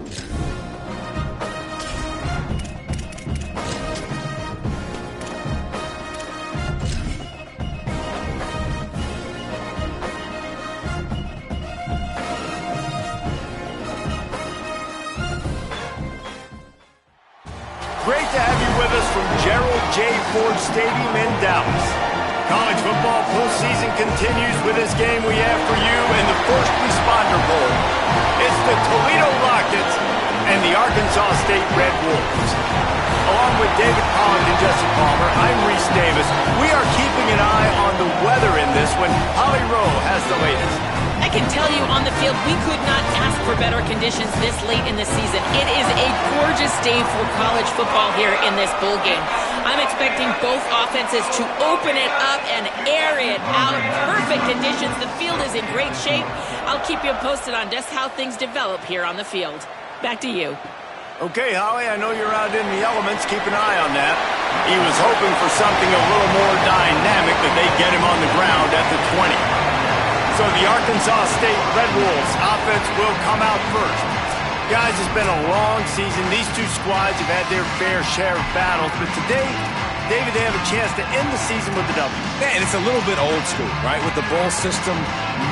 Great to have you with us from Gerald J. Ford Stadium in Dallas. College football postseason continues with this game we have for you in the First Responder Bowl. It's the Toledo Rockets and the Arkansas State Red Wolves. Along with David Pollock and Jesse Palmer, I'm Reese Davis. We are keeping an eye on the weather in this one. Holly Rowe has the latest. I can tell you on the field, we could not ask for better conditions this late in the season. It is a gorgeous day for college football here in this bowl game. I'm expecting both offenses to open it up and air it out. Perfect conditions. The field is in great shape. I'll keep you posted on just how things develop here on the field. Back to you. Okay, Holly, I know you're out in the elements. Keep an eye on that. He was hoping for something a little more dynamic, that they get him on the ground at the 20. So the Arkansas State Red Wolves offense will come out first. Guys, it's been a long season. These two squads have had their fair share of battles, but today, David, they have a chance to end the season with a W. Man, it's a little bit old school, right? With the bowl system,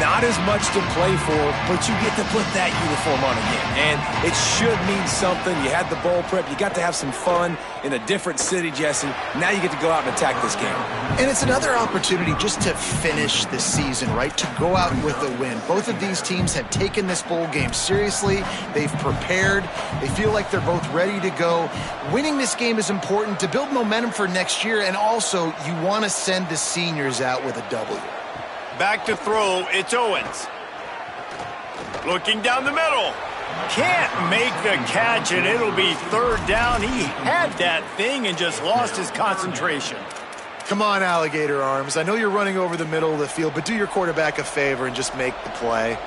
not as much to play for, but you get to put that uniform on again. And it should mean something. You had the bowl prep. You got to have some fun in a different city, Jesse. Now you get to go out and attack this game. And it's another opportunity just to finish the season, right? To go out with a win. Both of these teams have taken this bowl game seriously. They've prepared. They feel like they're both ready to go. Winning this game is important to build momentum for next year, and also you want to send the seniors out with a W. Back to throw, it's Owens. Looking down the middle. Can't make the catch, and it'll be third down. He had that thing and just lost his concentration. Come on, alligator arms. I know you're running over the middle of the field, but do your quarterback a favor and just make the play.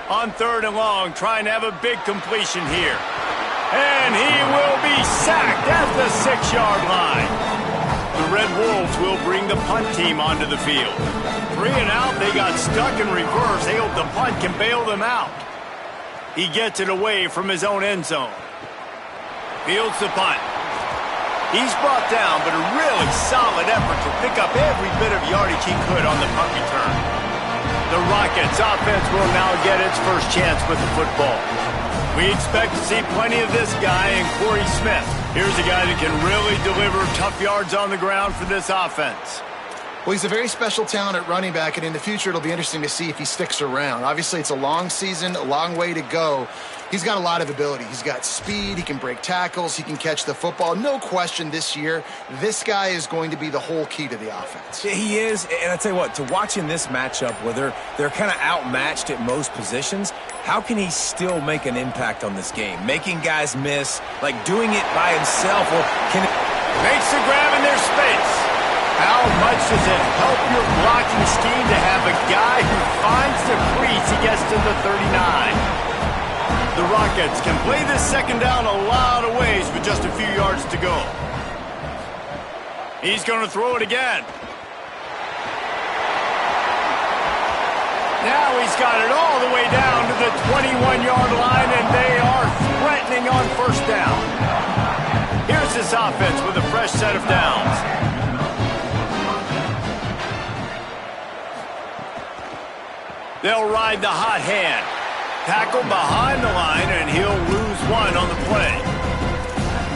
On third and long, trying to have a big completion here. And he will be sacked at the 6-yard line. The Red Wolves will bring the punt team onto the field. 3 and out, they got stuck in reverse. They hope the punt can bail them out. He gets it away from his own end zone. Fields the punt. He's brought down, but a really solid effort to pick up every bit of yardage he could on the punt return. The Rockets offense will now get its first chance with the football. We expect to see plenty of this guy in Corey Smith. Here's a guy that can really deliver tough yards on the ground for this offense. Well, he's a very special talent at running back, and in the future it'll be interesting to see if he sticks around. Obviously, it's a long season, a long way to go. He's got a lot of ability. He's got speed, he can break tackles, he can catch the football. No question this year, this guy is going to be the whole key to the offense. He is, and I tell you what, to watching this matchup where they're kind of outmatched at most positions, how can he still make an impact on this game? Making guys miss, like doing it by himself, or can it... Makes the grab in their space. How much does it help your blocking scheme to have a guy who finds the crease he gets to the 39? The Rockets can play this second down a lot of ways with just a few yards to go. He's going to throw it again. Now he's got it all the way down to the 21-yard line, and they are threatening on first down. Here's this offense with a fresh set of downs. They'll ride the hot hand. Tackle behind the line, and he'll lose one on the play.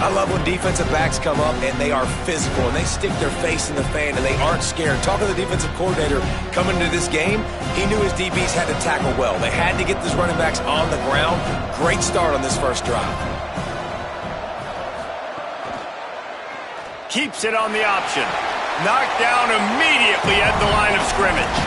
I love when defensive backs come up and they are physical and they stick their face in the fan and they aren't scared. Talking to the defensive coordinator coming into this game, he knew his DBs had to tackle well. They had to get these running backs on the ground. Great start on this first drive. Keeps it on the option. Knocked down immediately at the line of scrimmage.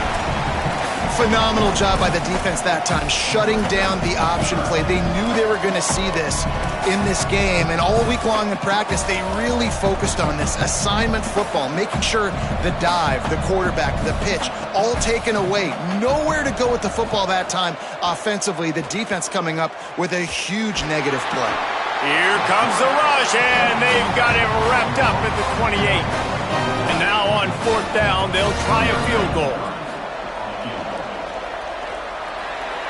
Phenomenal job by the defense that time, shutting down the option play. They knew they were going to see this in this game, and all week long in practice, they really focused on this assignment football, making sure the dive, the quarterback, the pitch, all taken away. Nowhere to go with the football that time offensively. The defense coming up with a huge negative play. Here comes the rush, and they've got it wrapped up at the 28. And now on fourth down, they'll try a field goal.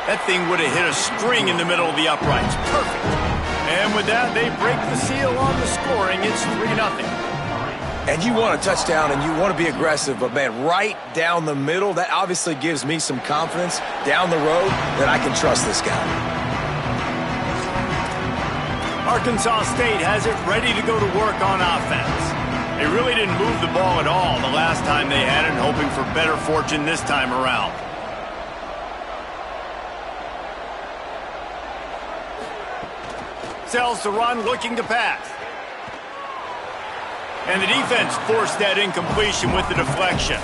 That thing would have hit a string in the middle of the uprights. Perfect. And with that, they break the seal on the scoring. It's 3-0. And you want a touchdown and you want to be aggressive, but, man, right down the middle, that obviously gives me some confidence down the road that I can trust this guy. Arkansas State has it ready to go to work on offense. They really didn't move the ball at all the last time they had it, hoping for better fortune this time around. Sells to run, looking to pass. And the defense forced that incompletion with the deflection.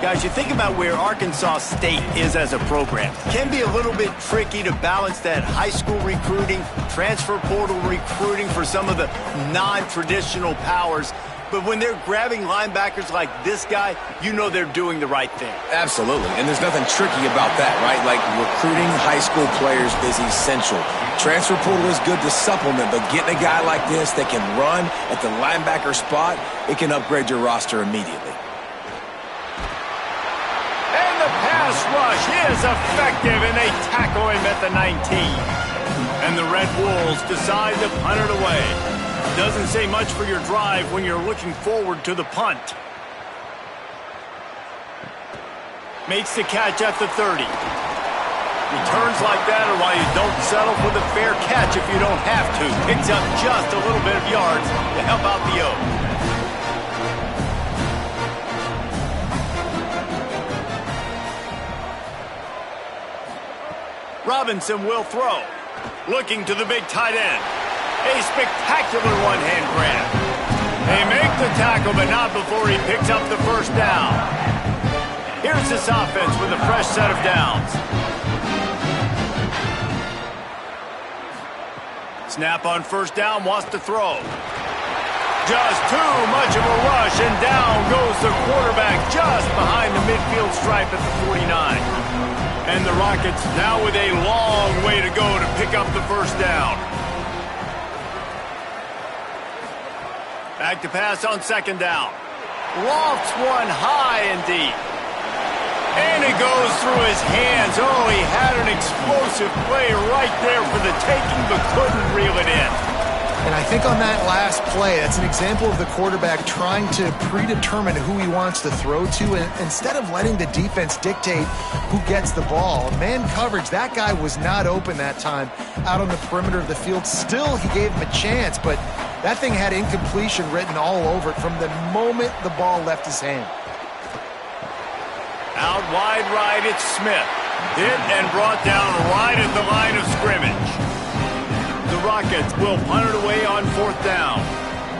Guys, you think about where Arkansas State is as a program. It can be a little bit tricky to balance that high school recruiting, transfer portal recruiting for some of the non-traditional powers. But when they're grabbing linebackers like this guy, you know they're doing the right thing. Absolutely, and there's nothing tricky about that, right? Like, recruiting high school players is essential. Transfer portal is good to supplement, but getting a guy like this that can run at the linebacker spot, it can upgrade your roster immediately. And the pass rush is effective, and they tackle him at the 19. And the Red Wolves decide to punt it away. Doesn't say much for your drive when you're looking forward to the punt. Makes the catch at the 30. Returns like that are why you don't settle for the fair catch if you don't have to. Picks up just a little bit of yards to help out the O. Robinson will throw. Looking to the big tight end. A spectacular one-hand grab. They make the tackle, but not before he picks up the first down. Here's this offense with a fresh set of downs. Snap on first down, wants to throw. Just too much of a rush, and down goes the quarterback just behind the midfield stripe at the 49. And the Rockets now with a long way to go to pick up the first down. Back to pass on second down. Lofts one high and deep. And it goes through his hands. Oh, he had an explosive play right there for the taking, but couldn't reel it in. And I think on that last play, that's an example of the quarterback trying to predetermine who he wants to throw to, and instead of letting the defense dictate who gets the ball. Man coverage, that guy was not open that time out on the perimeter of the field. Still, he gave him a chance, but that thing had incompletion written all over it from the moment the ball left his hand. Out wide right, it's Smith. Hit and brought down right at the line of scrimmage. The Rockets will punt it away on fourth down.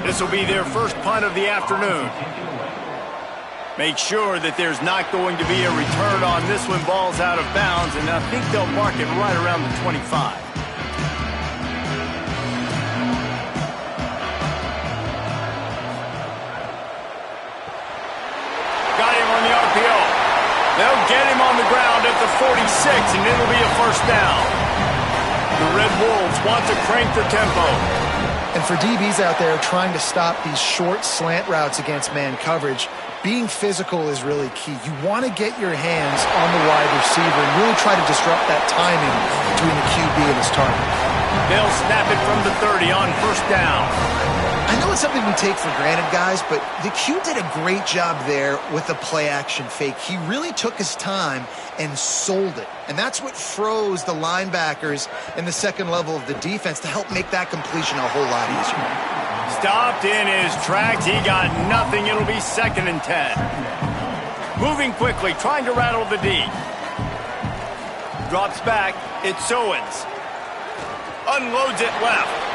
This will be their first punt of the afternoon. Make sure that there's not going to be a return on this one. Ball's out of bounds, and I think they'll mark it right around the 25. They'll get him on the ground at the 46, and it'll be a first down. The Red Wolves want to crank the tempo. And for DBs out there trying to stop these short slant routes against man coverage, being physical is really key. You want to get your hands on the wide receiver and really try to disrupt that timing between the QB and his target. They'll snap it from the 30 on first down. I know it's something we take for granted, guys, but the Q did a great job there with the play-action fake. He really took his time and sold it. And that's what froze the linebackers in the second level of the defense to help make that completion a whole lot easier. Stopped in his tracks. He got nothing. It'll be 2nd and 10. Moving quickly, trying to rattle the D. Drops back. It's Owens. Unloads it left.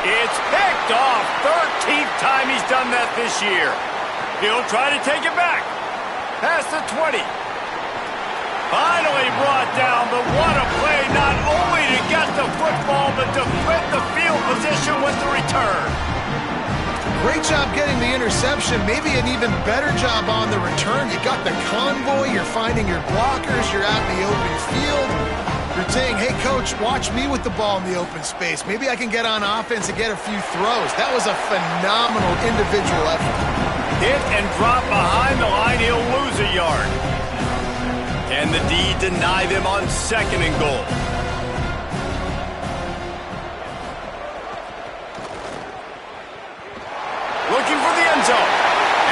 It's picked off. 13th time he's done that this year. He'll try to take it back. Past the 20. Finally brought down, but what a play, not only to get the football, but to flip the field position with the return. Great job getting the interception. Maybe an even better job on the return. You got the convoy. You're finding your blockers. You're out in the open field. You're saying, hey, coach, watch me with the ball in the open space. Maybe I can get on offense and get a few throws. That was a phenomenal individual effort. Hit and drop behind the line. He'll lose a yard. Can the D deny them on 2nd and goal? Looking for the end zone.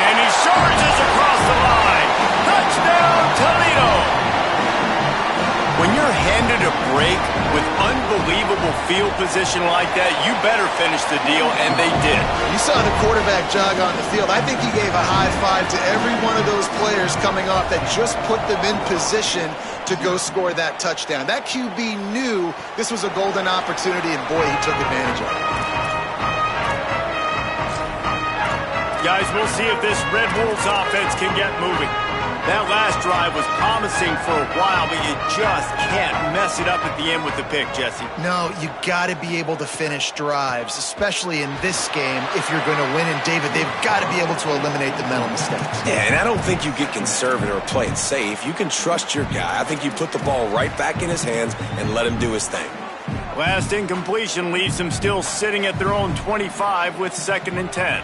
And he charges across the line. Touchdown, Toledo! When you're handed a break with unbelievable field position like that, you better finish the deal, and they did. You saw the quarterback jog on the field. I think he gave a high five to every one of those players coming off that just put them in position to go score that touchdown. That QB knew this was a golden opportunity, and boy, he took advantage of it. Guys, we'll see if this Red Wolves offense can get moving. That last drive was promising for a while, but you just can't mess it up at the end with the pick, Jesse. No, you got to be able to finish drives, especially in this game if you're going to win. And, David, they've got to be able to eliminate the mental mistakes. Yeah, and I don't think you get conservative or play it safe. You can trust your guy. I think you put the ball right back in his hands and let him do his thing. Last incompletion leaves them still sitting at their own 25 with 2nd and 10.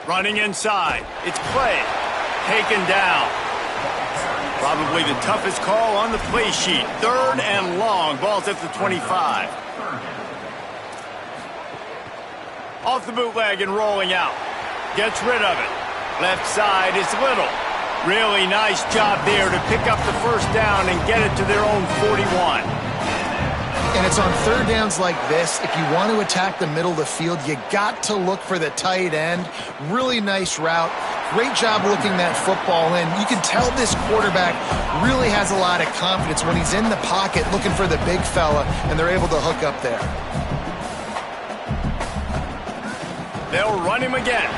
Running inside. It's Clay. Taken down. Probably the toughest call on the play sheet. 3rd and long. Ball's at the 25. Off the bootleg and rolling out. Gets rid of it. Left side is Little. Really nice job there to pick up the 1st down and get it to their own 41. And it's on 3rd downs like this. If you want to attack the middle of the field, you got to look for the tight end. Really nice route. Great job looking that football in. You can tell this quarterback really has a lot of confidence when he's in the pocket looking for the big fella, and they're able to hook up there. They'll run him again.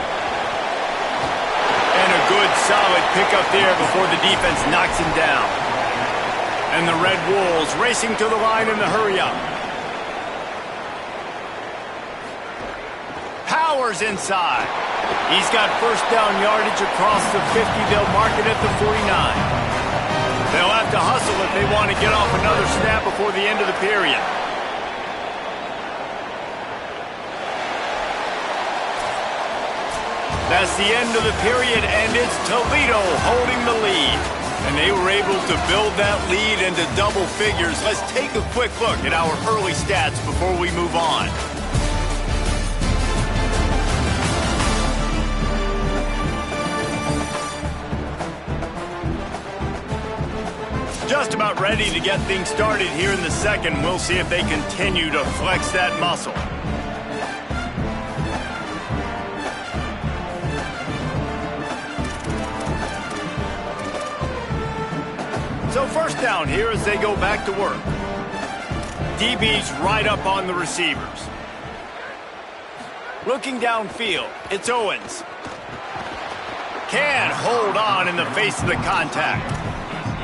And a good solid pickup there before the defense knocks him down. And the Red Wolves racing to the line in the hurry-up. Powers inside. He's got 1st down yardage across the 50. They'll mark it at the 49. They'll have to hustle if they want to get off another snap before the end of the period. That's the end of the period, and it's Toledo holding the lead. And they were able to build that lead into double figures. Let's take a quick look at our early stats before we move on. Just about ready to get things started here in the 2nd. We'll see if they continue to flex that muscle. So 1st down here as they go back to work. DB's right up on the receivers. Looking downfield, it's Owens. Can't hold on in the face of the contact.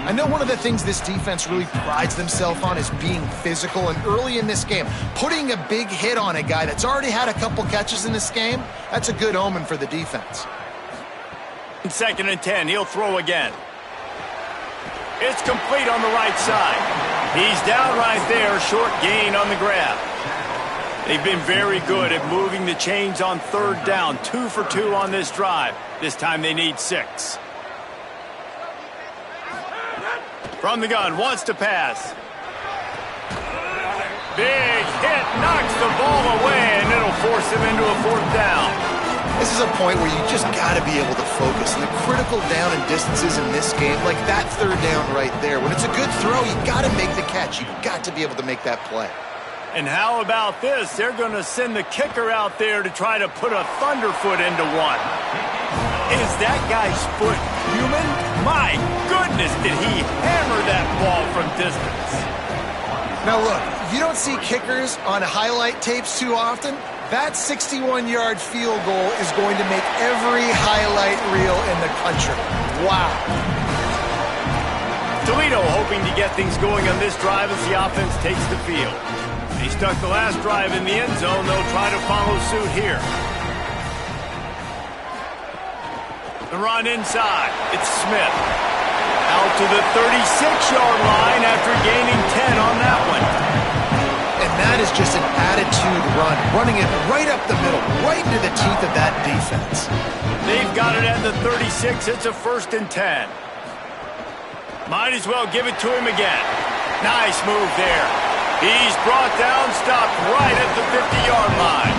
I know one of the things this defense really prides themselves on is being physical, and early in this game, putting a big hit on a guy that's already had a couple catches in this game, that's a good omen for the defense. 2nd and 10, he'll throw again. It's complete on the right side. He's down right there, short gain on the grab. They've been very good at moving the chains on 3rd down. 2 for 2 on this drive. This time they need 6. From the gun, wants to pass. Big hit, knocks the ball away, and it'll force him into a 4th down. This is a point where you just got to be able to focus. And the critical down and distances in this game, like that 3rd down right there, when it's a good throw, you got to make the catch. You've got to be able to make that play. And how about this? They're going to send the kicker out there to try to put a thunderfoot into one. Is that guy's foot human? My goodness, did he hammer that ball from distance. Now look, you don't see kickers on highlight tapes too often. That 61-yard field goal is going to make every highlight reel in the country. Wow. Toledo hoping to get things going on this drive as the offense takes the field. They stuck the last drive in the end zone. They'll try to follow suit here. The run inside. It's Smith. Out to the 36-yard line after gaining 10 on that one. And that is just an attitude run, running it right up the middle, right into the teeth of that defense. They've got it at the 36. It's a 1st and 10. Might as well give it to him again. Nice move there. He's brought down, stopped right at the 50-yard line.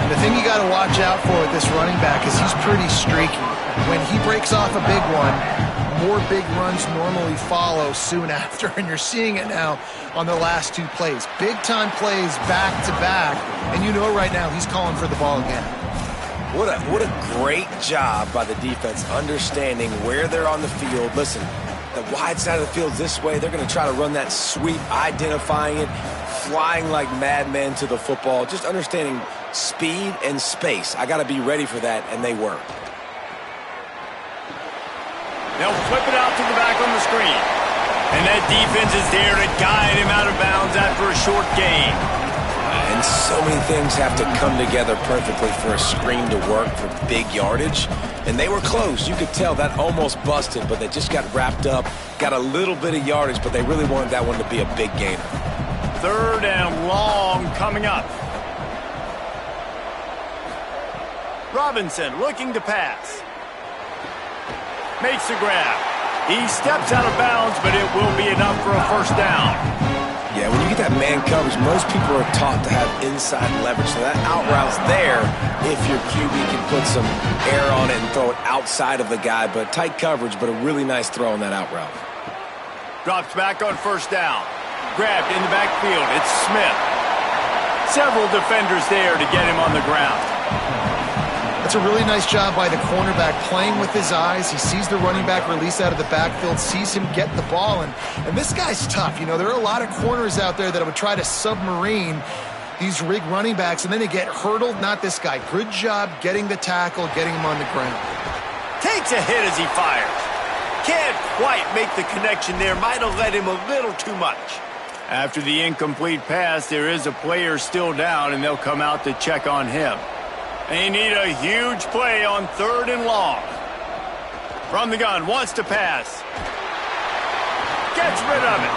And the thing you got to watch out for with this running back is he's pretty streaky. When he breaks off a big one, more big runs normally follow soon after, and you're seeing it now on the last two plays. Big-time plays back-to-back, and you know right now he's calling for the ball again. What a great job by the defense understanding where they're on the field. Listen, the wide side of the field is this way. They're going to try to run that sweep, identifying it, flying like madmen to the football, just understanding speed and space. I got to be ready for that, and they were. They'll flip it out to the back on the screen. And that defense is there to guide him out of bounds after a short gain. And so many things have to come together perfectly for a screen to work for big yardage. And they were close. You could tell that almost busted, but they just got wrapped up, got a little bit of yardage, but they really wanted that one to be a big gainer. 3rd and long coming up. Robinson looking to pass. Makes the grab. He steps out of bounds, but it will be enough for a first down. Yeah, when you get that man coverage, most people are taught to have inside leverage. So that out route's there if your QB can put some air on it and throw it outside of the guy. But tight coverage, but a really nice throw on that out route. Drops back on first down. Grabbed in the backfield. It's Smith. Several defenders there to get him on the ground. That's a really nice job by the cornerback playing with his eyes. He sees the running back release out of the backfield, sees him get the ball, and this guy's tough. You know, there are a lot of corners out there that would try to submarine these rig running backs, and then they get hurdled. Not this guy. Good job getting the tackle, getting him on the ground. Takes a hit as he fires. Can't quite make the connection there. Might have let him a little too much. After the incomplete pass, there is a player still down, and they'll come out to check on him. They need a huge play on 3rd and long. From the gun, wants to pass. Gets rid of it.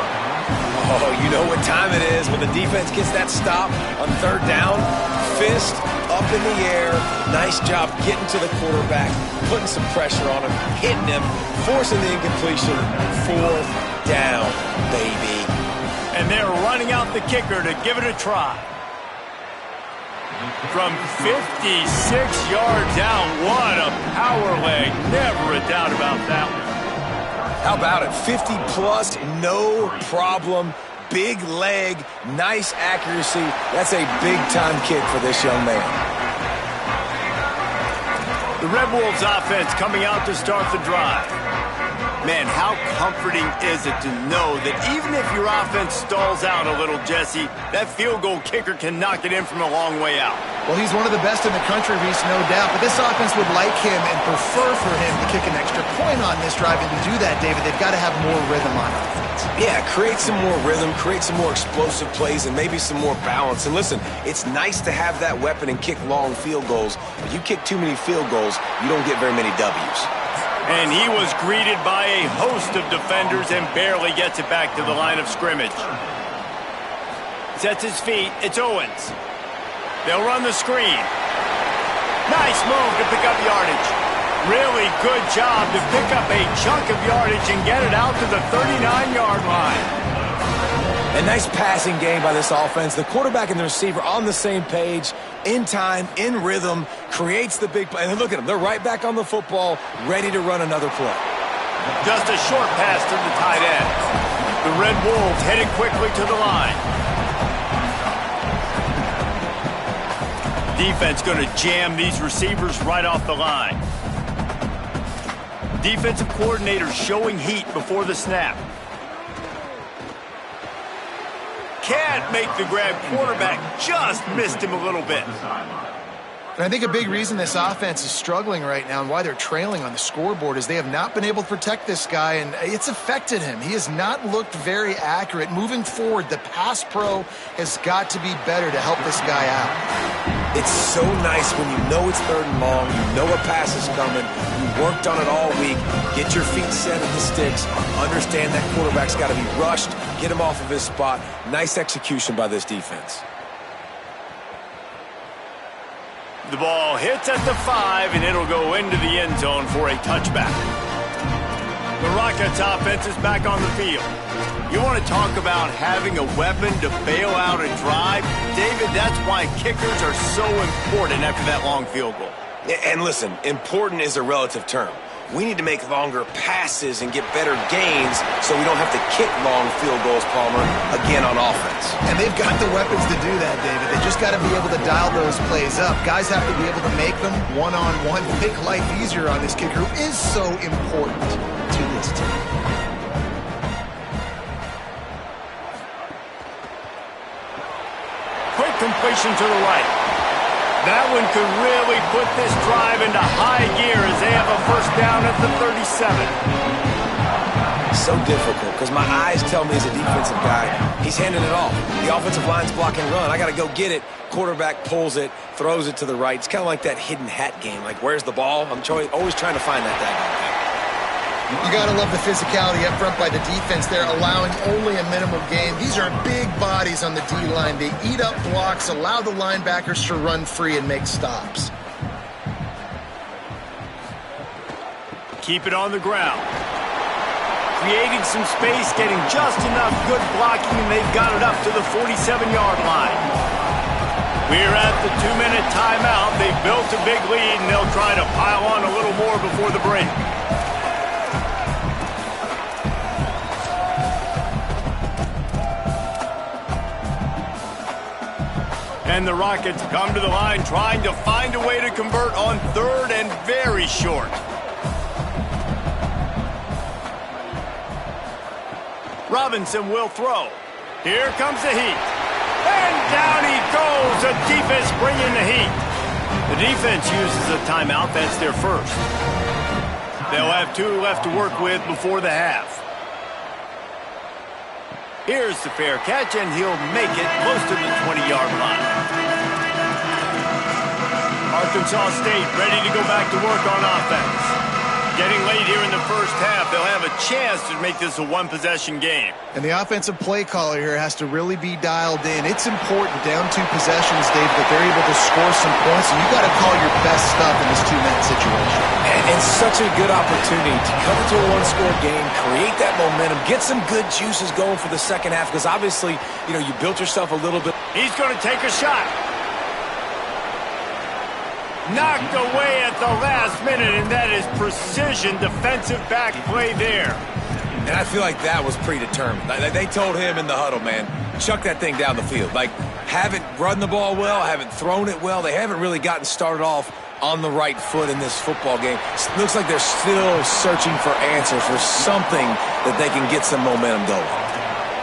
Oh, you know what time it is when the defense gets that stop on 3rd down. Fist up in the air. Nice job getting to the quarterback, putting some pressure on him, hitting him, forcing the incompletion. 4th down, baby. And they're running out the kicker to give it a try. From 56 yards out, what a power leg. Never a doubt about that one. How about it? 50-plus, no problem. Big leg, nice accuracy. That's a big-time kick for this young man. The Red Wolves offense coming out to start the drive. Man, how comforting is it to know that even if your offense stalls out a little, Jesse, that field goal kicker can knock it in from a long way out. Well, he's one of the best in the country, Reese, no doubt. But this offense would like him and prefer for him to kick an extra point on this drive. And to do that, David, they've got to have more rhythm on offense. Yeah, create some more rhythm, create some more explosive plays, and maybe some more balance. And listen, it's nice to have that weapon and kick long field goals. But you kick too many field goals, you don't get very many W's. And he was greeted by a host of defenders and barely gets it back to the line of scrimmage. Sets his feet. It's Owens. They'll run the screen. Nice move to pick up yardage. Really good job to pick up a chunk of yardage and get it out to the 39-yard line. A nice passing game by this offense. The quarterback and the receiver on the same page, in time, in rhythm, creates the big play. And look at them. They're right back on the football, ready to run another play. Just a short pass to the tight end. The Red Wolves headed quickly to the line. Defense going to jam these receivers right off the line. Defensive coordinator showing heat before the snap. Can't make the grab. Quarterback just missed him a little bit. And I think a big reason this offense is struggling right now and why they're trailing on the scoreboard is they have not been able to protect this guy, and it's affected him. He has not looked very accurate. Moving forward, the pass pro has got to be better to help this guy out. It's so nice when you know it's 3rd and long, you know a pass is coming, you worked on it all week, get your feet set at the sticks, understand that quarterback's got to be rushed, get him off of his spot. Nice execution by this defense. The ball hits at the 5, and it'll go into the end zone for a touchback. The Rockets offense is back on the field. You want to talk about having a weapon to bail out a drive? David, that's why kickers are so important after that long field goal. And listen, important is a relative term. We need to make longer passes and get better gains so we don't have to kick long field goals, Palmer, again on offense. And they've got the weapons to do that, David. They just got to be able to dial those plays up. Guys have to be able to make them one-on-one, make life easier on this kicker who is so important to this team. Quick completion to the right. That one could really put this drive into high gear as they have a first down at the 37. So difficult because my eyes tell me as a defensive guy, he's handing it off. The offensive line's blocking run. I got to go get it. Quarterback pulls it, throws it to the right. It's kind of like that hidden hat game. Like, where's the ball? I'm always trying to find that thing. You got to love the physicality up front by the defense there, allowing only a minimum gain. These are big bodies on the D-line. They eat up blocks, allow the linebackers to run free and make stops. Keep it on the ground. Creating some space, getting just enough good blocking, and they've got it up to the 47-yard line. We're at the 2-minute timeout. They've built a big lead, and they'll try to pile on a little more before the break. And the Rockets come to the line trying to find a way to convert on third and very short. Robinson will throw. Here comes the heat. And down he goes. The defense bringing the heat. The defense uses a timeout. That's their first. They'll have 2 left to work with before the half. Here's the fair catch, and he'll make it close to the 20-yard line. Arkansas State ready to go back to work on offense. Getting late here in the first half, they'll have a chance to make this a one-possession game. And the offensive play caller here has to really be dialed in. It's important down 2 possessions, Dave, that they're able to score some points, and you got to call your best stuff in this 2-minute situation. And such a good opportunity to come into a one-score game, create that momentum, get some good juices going for the second half, because obviously, you built yourself a little bit. He's going to take a shot. Knocked away at the last minute, and that is precision defensive back play there. And I feel like that was predetermined. They told him in the huddle, man, chuck that thing down the field. Like, haven't run the ball well, haven't thrown it well. They haven't really gotten started off on the right foot in this football game. It looks like they're still searching for answers, for something that they can get some momentum going.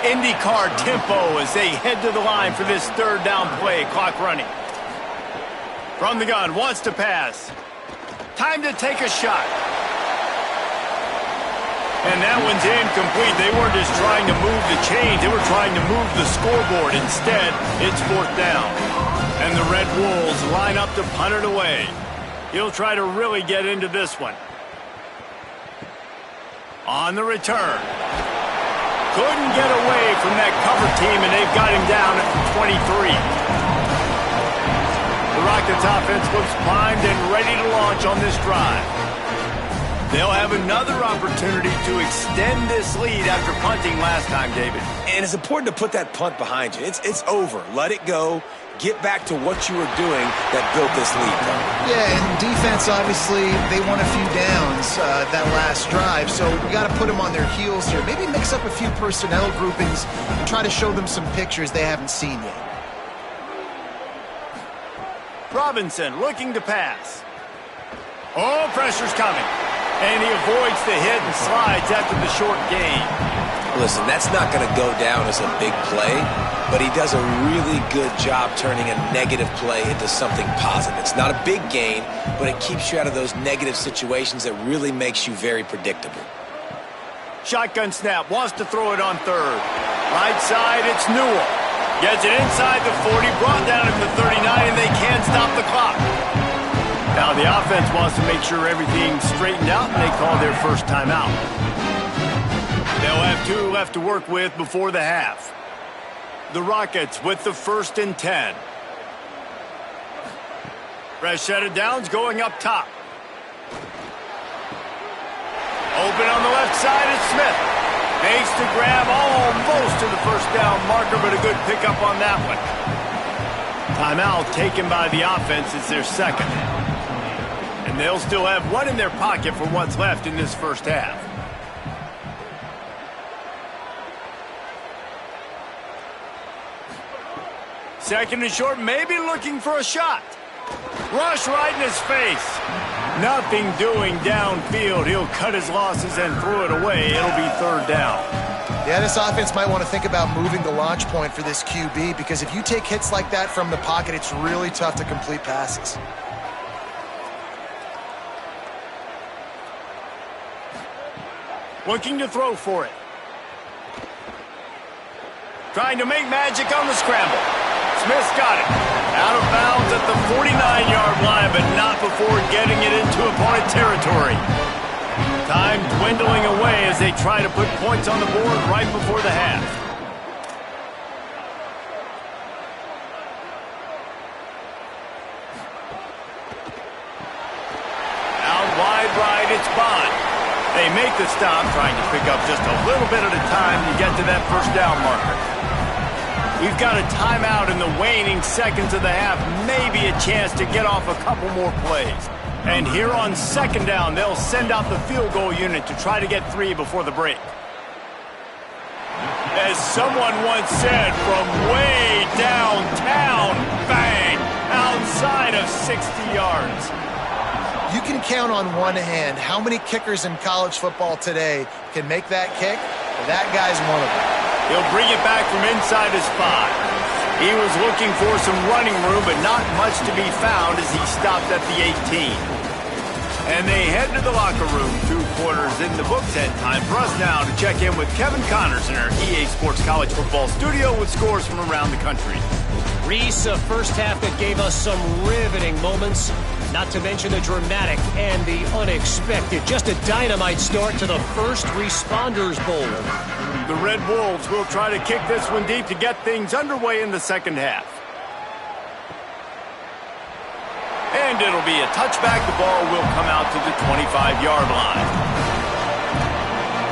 IndyCar tempo as they head to the line for this third down play. Clock running. From the gun, wants to pass. Time to take a shot. And that one's incomplete. They weren't just trying to move the chains. They were trying to move the scoreboard. Instead, it's fourth down. And the Red Wolves line up to punt it away. He'll try to really get into this one. On the return. Couldn't get away from that cover team, and they've got him down at the 23. The Rockets offense looks primed and ready to launch on this drive. They'll have another opportunity to extend this lead after punting last time, David. And it's important to put that punt behind you. It's over. Let it go. Get back to what you were doing that built this lead. Yeah, and defense, obviously, they won a few downs that last drive, so we got to put them on their heels here. Maybe mix up a few personnel groupings and try to show them some pictures they haven't seen yet. Robinson looking to pass. Oh, pressure's coming. And he avoids the hit and slides after the short gain. Listen, that's not going to go down as a big play, but he does a really good job turning a negative play into something positive. It's not a big gain, but it keeps you out of those negative situations that really makes you very predictable. Shotgun snap, wants to throw it on third. Right side, it's Newell. Gets it inside the 40, brought down at the 39, and they can't stop the clock. Now the offense wants to make sure everything's straightened out, and they call their first timeout. They'll have 2 left to work with before the half. The Rockets with the 1st and 10. Fresh set of downs going up top. Open on the left side is Smith. Makes the grab almost to the first down marker, but a good pickup on that one. Timeout taken by the offense. It's their second. And they'll still have one in their pocket for what's left in this first half. Second and short, maybe looking for a shot. Rush right in his face. Nothing doing downfield. He'll cut his losses and throw it away. It'll be third down. Yeah, this offense might want to think about moving the launch point for this QB, because if you take hits like that from the pocket, it's really tough to complete passes. Looking to throw for it. Trying to make magic on the scramble. Smith's got it. Out of bounds at the 49-yard line, but not before getting it into opponent territory. Time dwindling away as they try to put points on the board right before the half. Out wide right, it's Bond. They make the stop, trying to pick up just a little bit at a time to get to that first down marker. We've got a timeout in the waning seconds of the half, maybe a chance to get off a couple more plays. And here on second down, they'll send out the field goal unit to try to get 3 before the break. As someone once said, from way downtown, bang, outside of 60 yards. You can count on one hand how many kickers in college football today can make that kick. That guy's one of them. He'll bring it back from inside his 5. He was looking for some running room, but not much to be found as he stopped at the 18. And they head to the locker room. 2 quarters in the books, and time for us now to check in with Kevin Connors in our EA Sports College Football studio with scores from around the country. Reese, a first half that gave us some riveting moments, not to mention the dramatic and the unexpected. Just a dynamite start to the first Responders Bowl. The Red Wolves will try to kick this one deep to get things underway in the second half. And it'll be a touchback. The ball will come out to the 25-yard line.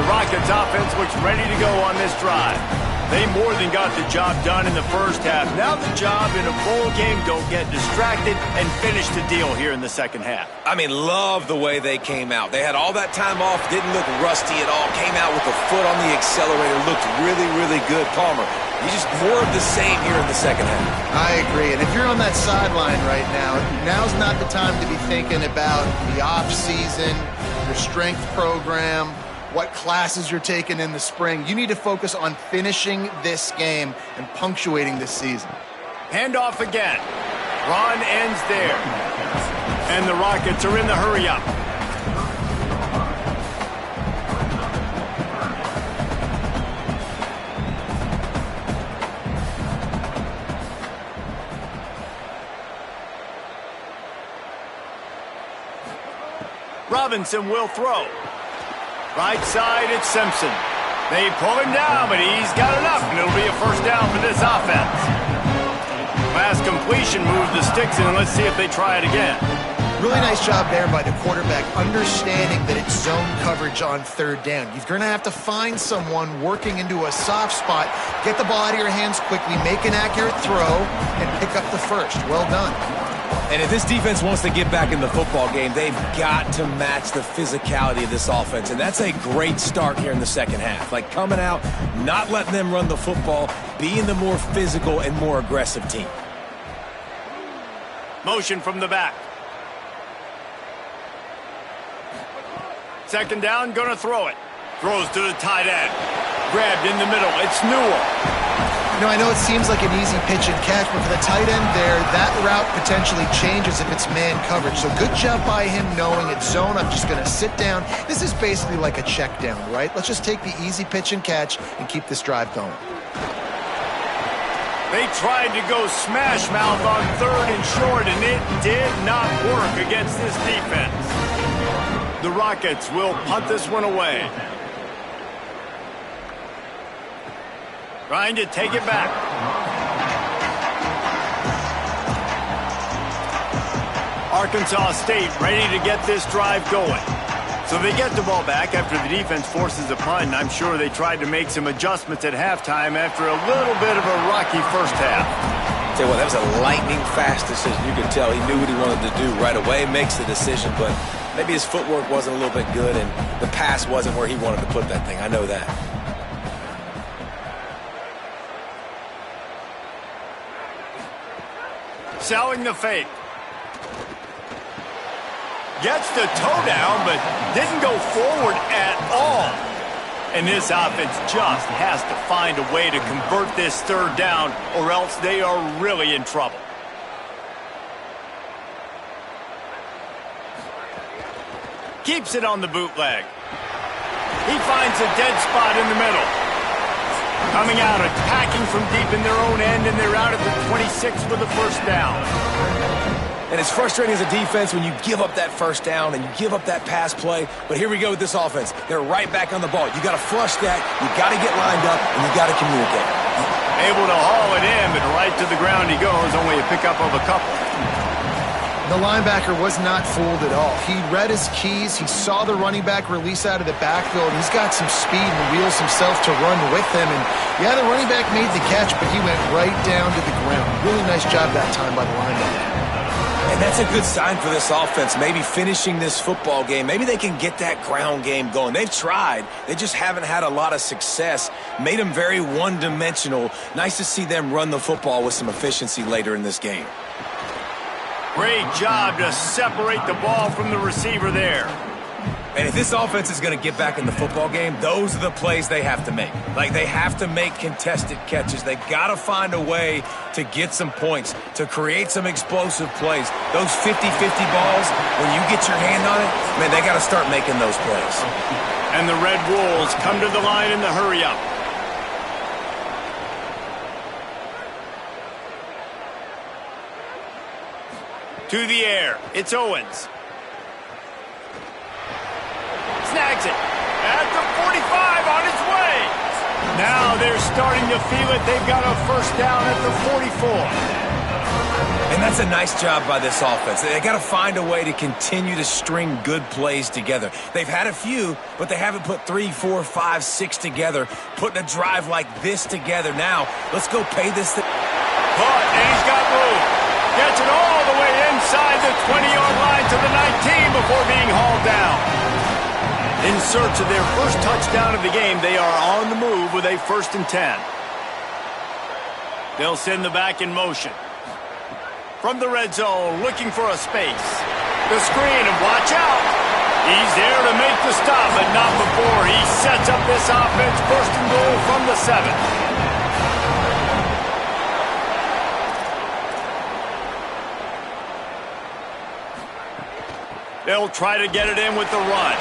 The Rockets offense looks ready to go on this drive. They more than got the job done in the first half. Now the job in a bowl game, don't get distracted and finish the deal here in the second half. I mean, love the way they came out. They had all that time off, didn't look rusty at all, came out with a foot on the accelerator, looked really, really good. Palmer, you just more of the same here in the second half. I agree, and if you're on that sideline right now, now's not the time to be thinking about the off-season, your strength program, what classes you're taking in the spring. You need to focus on finishing this game and punctuating this season. Handoff again. Run ends there. And the Rockets are in the hurry-up. Robinson will throw. Right side, it's Simpson. They pull him down, but he's got enough, and it'll be a first down for this offense. Last completion moved the sticks in, and let's see if they try it again. Really nice job there by the quarterback, understanding that it's zone coverage on third down. You're going to have to find someone working into a soft spot, get the ball out of your hands quickly, make an accurate throw, and pick up the first. Well done. And if this defense wants to get back in the football game, they've got to match the physicality of this offense. And that's a great start here in the second half. Like coming out, not letting them run the football, being the more physical and more aggressive team. Motion from the back. Second down, gonna throw it. Throws to the tight end. Grabbed in the middle, it's Newell. You know, I know it seems like an easy pitch and catch, but for the tight end there, that route potentially changes if it's man coverage. So good job by him knowing it's zone. I'm just going to sit down. This is basically like a check down, right? Let's just take the easy pitch and catch and keep this drive going. They tried to go smash mouth on third and short, and it did not work against this defense. The Rockets will punt this one away. Trying to take it back. Arkansas State ready to get this drive going. So they get the ball back after the defense forces a punt, and I'm sure they tried to make some adjustments at halftime after a little bit of a rocky first half. Tell you what, that was a lightning-fast decision. You could tell he knew what he wanted to do right away, makes the decision, but maybe his footwork wasn't a little bit good, and the pass wasn't where he wanted to put that thing. I know that. Selling the fake. Gets the toe down, but didn't go forward at all. And this offense just has to find a way to convert this third down, or else they are really in trouble. Keeps it on the bootleg. He finds a dead spot in the middle. Coming out, attacking from deep in their own end, and they're out at the 26 with a first down. And it's frustrating as a defense when you give up that first down and you give up that pass play. But here we go with this offense. They're right back on the ball. You got to flush that. You got to get lined up, and you got to communicate. Able to haul it in, but right to the ground he goes. Only a pickup of a couple. The linebacker was not fooled at all. He read his keys. He saw the running back release out of the backfield. He's got some speed and wheels himself to run with him. And yeah, the running back made the catch, but he went right down to the ground. Really nice job that time by the linebacker. And that's a good sign for this offense, maybe finishing this football game. Maybe they can get that ground game going. They've tried. They just haven't had a lot of success. Made them very one-dimensional. Nice to see them run the football with some efficiency later in this game. Great job to separate the ball from the receiver there. And if this offense is going to get back in the football game, those are the plays they have to make. Like, they have to make contested catches. They got to find a way to get some points, to create some explosive plays. Those 50-50 balls, when you get your hand on it, man, they got to start making those plays. And the Red Wolves come to the line in the hurry-up. To the air, it's Owens. Snags it at the 45 on its way. Now they're starting to feel it. They've got a first down at the 44. And that's a nice job by this offense. They got to find a way to continue to string good plays together. They've had a few, but they haven't put 3, 4, 5, 6 together. Putting a drive like this together. Now, let's go pay this thing. And he's got room. Gets it all the way inside the 20-yard line to the 19 before being hauled down. In search of their first touchdown of the game, they are on the move with a 1st and 10. They'll send the back in motion. From the red zone, looking for a space. The screen, and watch out. He's there to make the stop, but not before he sets up this offense. 1st and goal from the 7. They'll try to get it in with the run.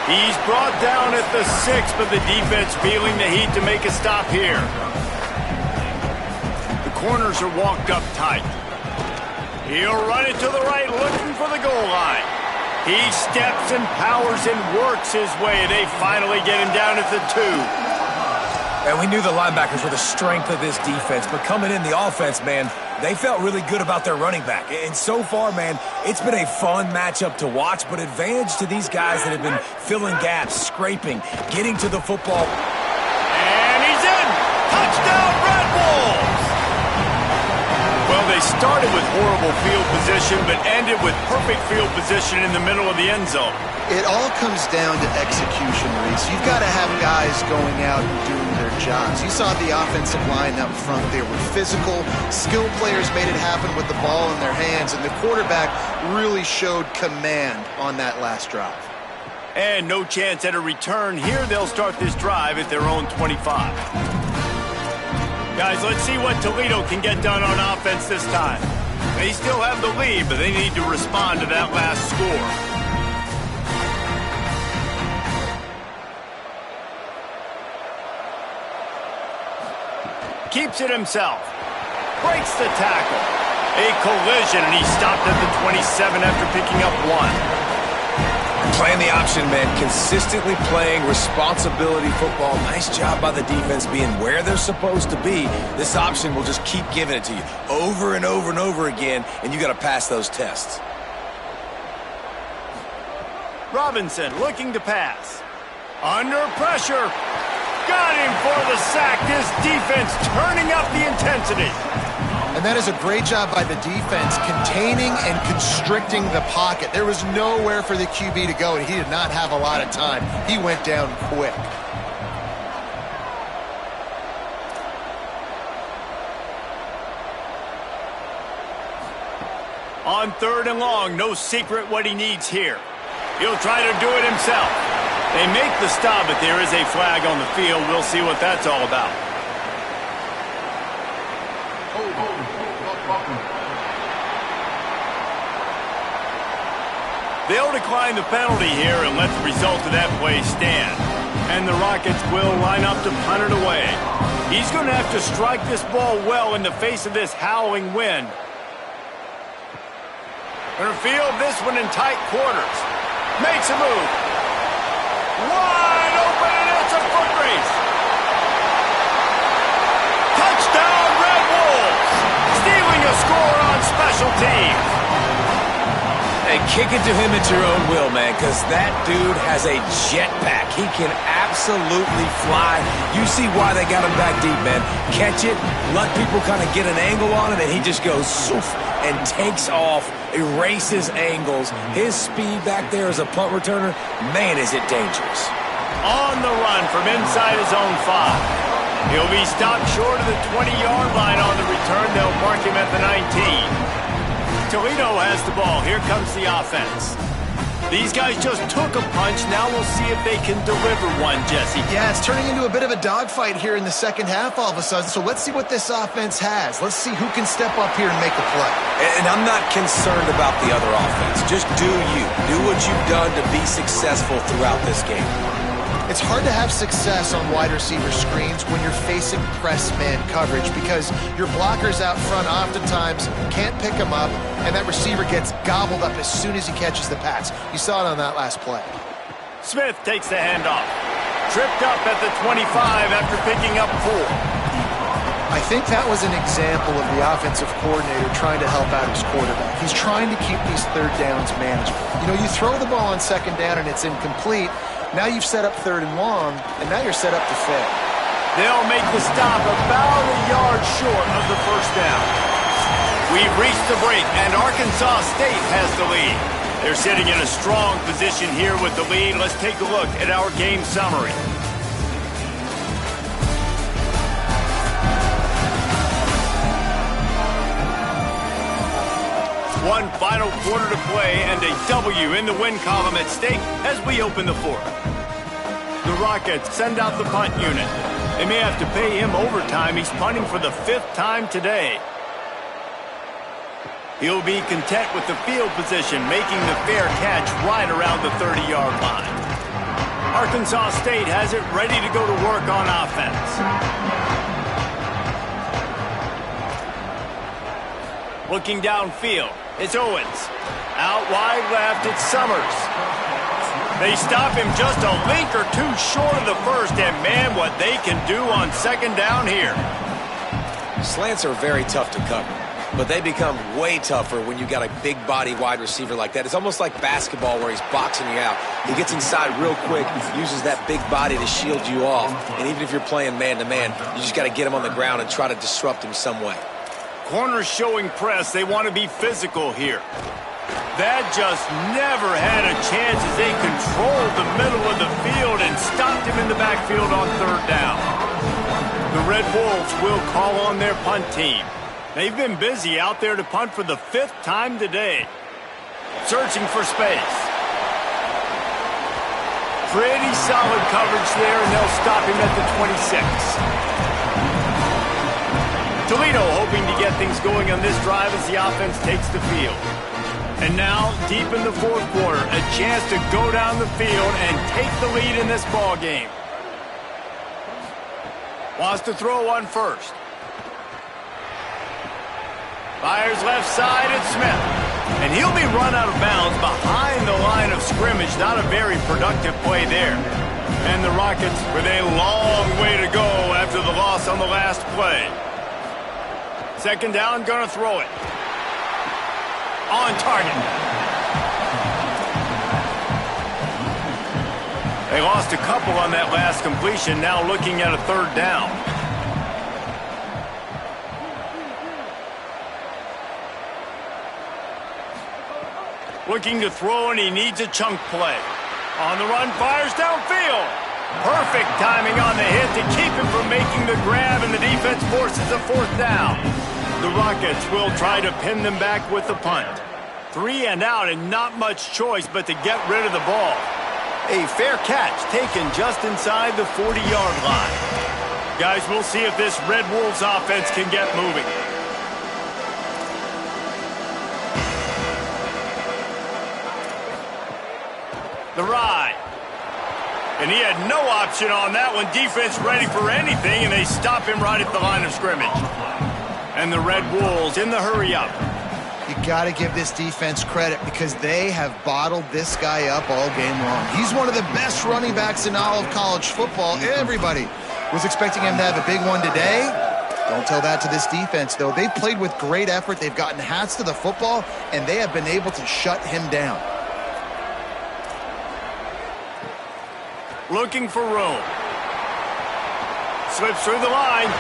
He's brought down at the 6, but the defense feeling the heat to make a stop here. The corners are walked up tight. He'll run it to the right, looking for the goal line. He steps and powers and works his way. They finally get him down at the 2. And we knew the linebackers were the strength of this defense, but coming in the offense, man, they felt really good about their running back. And so far, man, it's been a fun matchup to watch, but advantage to these guys that have been filling gaps, scraping, getting to the football. And he's in! Touchdown, Red Wolves! Well, they started with horrible field position, but ended with perfect field position in the middle of the end zone. It all comes down to execution, Reese. You've got to have guys going out and doing their jobs. You saw the offensive line up front. They were physical. Skilled players made it happen with the ball in their hands, and the quarterback really showed command on that last drive. And no chance at a return. Here they'll start this drive at their own 25. Guys, let's see what Toledo can get done on offense this time. They still have the lead, but they need to respond to that last score. Keeps it himself. Breaks the tackle. A collision, and he stopped at the 27 after picking up 1. Playing the option, man. Consistently playing responsibility football. Nice job by the defense being where they're supposed to be. This option will just keep giving it to you over and over and over again, and you got to pass those tests. Robinson looking to pass. Under pressure. Got him for the sack. This defense turning up the intensity. And that is a great job by the defense, containing and constricting the pocket. There was nowhere for the QB to go, and he did not have a lot of time. He went down quick. On 3rd and long, no secret what he needs here. He'll try to do it himself. They make the stop, but there is a flag on the field. We'll see what that's all about. They'll decline the penalty here and let the result of that play stand. And the Rockets will line up to punt it away. He's going to have to strike this ball well in the face of this howling wind. Going to field this one in tight quarters. Makes a move. Wide open, and it's a foot race. Touchdown, Red Wolves. Stealing a score on special teams. Hey, kick it to him at your own will, man, because that dude has a jetpack. He can absolutely fly. You see why they got him back deep, man. Catch it, let people kind of get an angle on it, and he just goes soof and takes off, erases angles. His speed back there as a punt returner, man, is it dangerous. On the run from inside his own 5. He'll be stopped short of the 20-yard line on the return. They'll mark him at the 19. Toledo has the ball. Here comes the offense. These guys just took a punch. Now we'll see if they can deliver one, Jesse. Yeah, it's turning into a bit of a dogfight here in the second half all of a sudden. So let's see what this offense has. Let's see who can step up here and make a play. And I'm not concerned about the other offense. Just do you. Do what you've done to be successful throughout this game. It's hard to have success on wide receiver screens when you're facing press man coverage because your blockers out front oftentimes can't pick them up, and that receiver gets gobbled up as soon as he catches the pass. You saw it on that last play. Smith takes the handoff. Tripped up at the 25 after picking up 4. I think that was an example of the offensive coordinator trying to help out his quarterback. He's trying to keep these third downs manageable. You know, you throw the ball on second down and it's incomplete. Now you've set up 3rd and long, and now you're set up to fail. They'll make the stop about a yard short of the first down. We've reached the break, and Arkansas State has the lead. They're sitting in a strong position here with the lead. Let's take a look at our game summary. One final quarter to play and a W in the win column at stake as we open the 4th. The Rockets send out the punt unit. They may have to pay him overtime. He's punting for the 5th time today. He'll be content with the field position, making the fair catch right around the 30-yard line. Arkansas State has it ready to go to work on offense. Looking downfield, it's Owens. Out wide left, it's Summers. They stop him just a link or two short of the first, and man, what they can do on second down here. Slants are very tough to cover, but they become way tougher when you got a big body wide receiver like that. It's almost like basketball where he's boxing you out. He gets inside real quick, uses that big body to shield you off, and even if you're playing man-to-man, you just got to get him on the ground and try to disrupt him some way. Corners showing press. They want to be physical here. That just never had a chance as they controlled the middle of the field and stopped him in the backfield on 3rd down. The Red Wolves will call on their punt team. They've been busy out there to punt for the 5th time today. Searching for space. Pretty solid coverage there, and they'll stop him at the 26. Toledo hoping to get things going on this drive as the offense takes the field. And now, deep in the 4th quarter, a chance to go down the field and take the lead in this ball game. Wants to throw on first. Fires left side, it's Smith. And he'll be run out of bounds behind the line of scrimmage. Not a very productive play there. And the Rockets with a long way to go after the loss on the last play. Second down, gonna throw it. On target. They lost a couple on that last completion, now looking at a third down. Looking to throw, and he needs a chunk play. On the run, fires downfield. Perfect timing on the hit to keep him from making the grab, and the defense forces a fourth down. The Rockets will try to pin them back with the punt. 3 and out, and not much choice but to get rid of the ball. A fair catch taken just inside the 40-yard line. Guys, we'll see if this Red Wolves offense can get moving. The ride. And he had no option on that one. Defense ready for anything, and they stop him right at the line of scrimmage. And the Red Wolves in the hurry-up. You got to give this defense credit because they have bottled this guy up all game long. He's one of the best running backs in all of college football. Everybody was expecting him to have a big one today. Don't tell that to this defense, though. They've played with great effort. They've gotten hats to the football, and they have been able to shut him down. Looking for room. Slips through the line.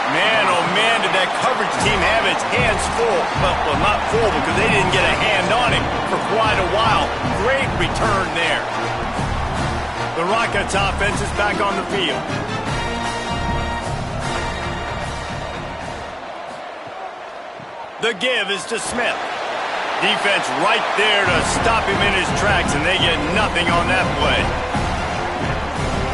Man, oh man, did that coverage team have its hands full. Well, not full because they didn't get a hand on him for quite a while. Great return there. The Rockets offense is back on the field. The give is to Smith. Defense right there to stop him in his tracks, and they get nothing on that play.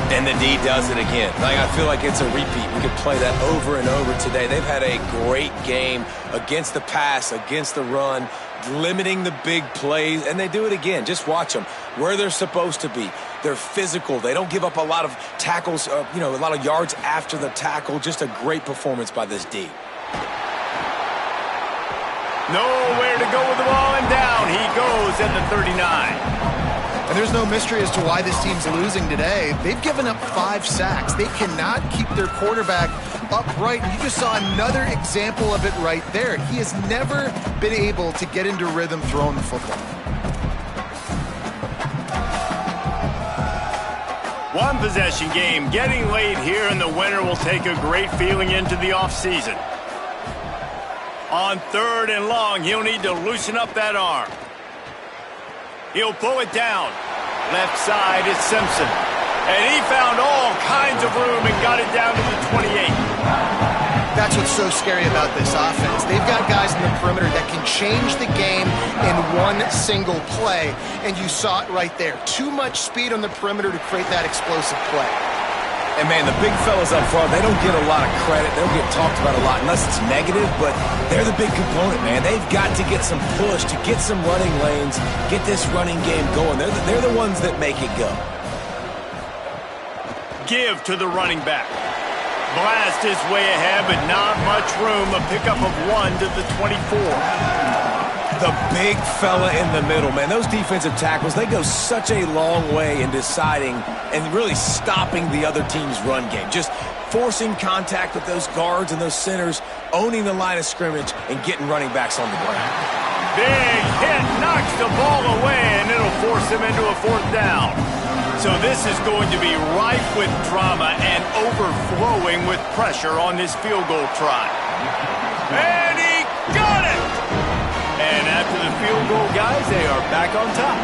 And the D does it again. I feel like it's a repeat. We could play that over and over today. They've had a great game against the pass, against the run, limiting the big plays, and they do it again. Just watch them where they're supposed to be. They're physical. They don't give up a lot of tackles, a lot of yards after the tackle. Just a great performance by this D. Nowhere to go with the ball, and down he goes at the 39. And there's no mystery as to why this team's losing today. They've given up 5 sacks. They cannot keep their quarterback upright. And you just saw another example of it right there. He has never been able to get into rhythm throwing the football. One possession game getting late here, and the winner will take a great feeling into the offseason. On 3rd and long, he'll need to loosen up that arm. He'll pull it down. Left side is Simpson. And he found all kinds of room and got it down to the 28. That's what's so scary about this offense. They've got guys in the perimeter that can change the game in one single play. And you saw it right there. Too much speed on the perimeter to create that explosive play. And, man, the big fellas up front, they don't get a lot of credit. They don't get talked about a lot unless it's negative, but they're the big component, man. They've got to get some push, to get some running lanes, get this running game going. They're the ones that make it go. Give to the running back. Blast his way ahead, but not much room. A pickup of 1 to the 24. The big fella in the middle, man. Those defensive tackles, they go such a long way in deciding and really stopping the other team's run game. Just forcing contact with those guards and those centers, owning the line of scrimmage, and getting running backs on the ground. Big hit, knocks the ball away, and it'll force them into a 4th down. So this is going to be rife with drama and overflowing with pressure on this field goal try. And he got it! And after the field goal, guys, they are back on top.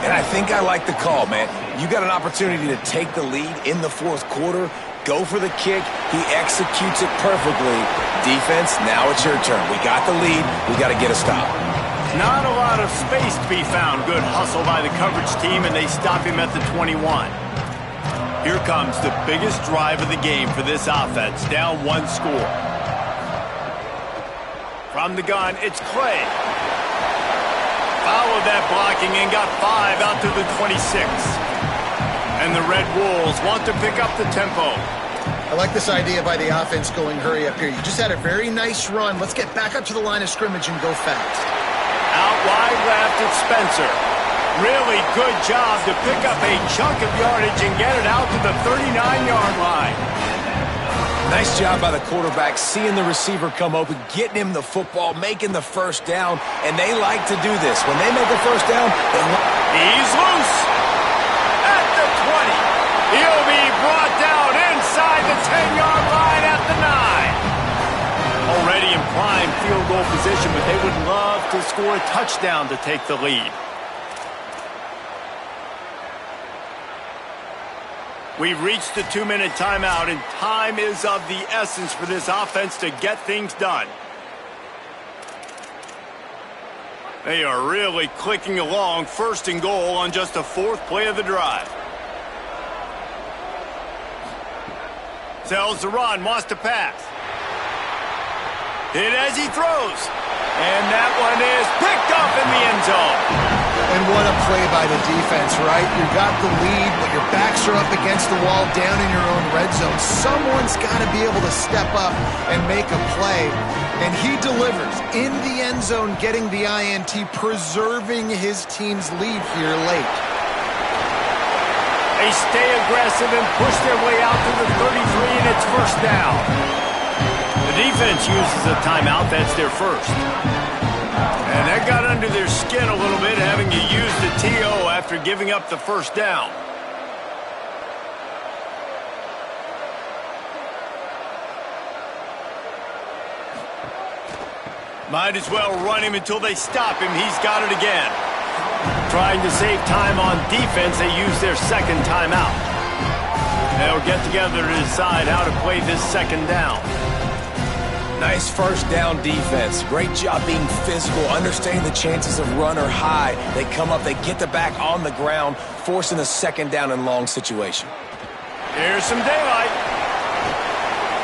And I think I like the call, man. You got an opportunity to take the lead in the 4th quarter, go for the kick. He executes it perfectly. Defense, now it's your turn. We got the lead. We got to get a stop. Not a lot of space to be found. Good hustle by the coverage team, and they stop him at the 21. Here comes the biggest drive of the game for this offense. Down 1 score. From the gun, it's Clay. Followed that blocking and got 5 out to the 26. And the Red Wolves want to pick up the tempo. I like this idea by the offense going hurry up here. You just had a very nice run. Let's get back up to the line of scrimmage and go fast. Out wide left, it's Spencer. Really good job to pick up a chunk of yardage and get it out to the 39-yard line. Nice job by the quarterback, seeing the receiver come open, getting him the football, making the first down, and they like to do this. When they make a first down, he's loose at He'll be brought down inside the 10-yard line at the 9. Already in prime field goal position, but they would love to score a touchdown to take the lead. We've reached the 2-minute timeout, and time is of the essence for this offense to get things done. They are really clicking along, first and goal on just the 4th play of the drive. Sells the run, wants to pass. Hit as he throws. And that one is picked up in the end zone. And what a play by the defense, right? You got the lead, but your backs are up against the wall down in your own red zone. Someone's got to be able to step up and make a play. And he delivers in the end zone, getting the INT, preserving his team's lead here late. They stay aggressive and push their way out to the 33, and it's first down. The defense uses a timeout. That's their first. And that got under their skin a little bit, having to use the TO after giving up the first down. Might as well run him until they stop him. He's got it again. Trying to save time on defense, they use their second timeout. They'll get together to decide how to play this second down. Nice first down defense. Great job being physical, understanding the chances of run are high. They come up, they get the back on the ground, forcing a second down and long situation. Here's some daylight.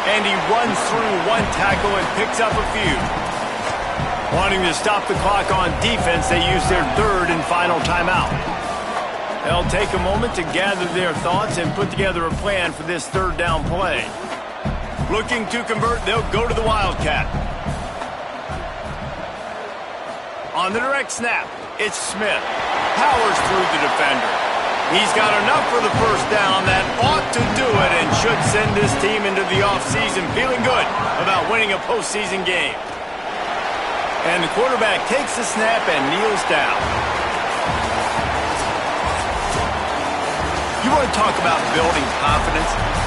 And he runs through one tackle and picks up a few. Wanting to stop the clock on defense, they use their third and final timeout. They'll take a moment to gather their thoughts and put together a plan for this third down play. Looking to convert, they'll go to the Wildcat. On the direct snap, it's Smith. Powers through the defender. He's got enough for the first down that ought to do it and should send this team into the offseason feeling good about winning a postseason game. And the quarterback takes the snap and kneels down. You want to talk about building confidence?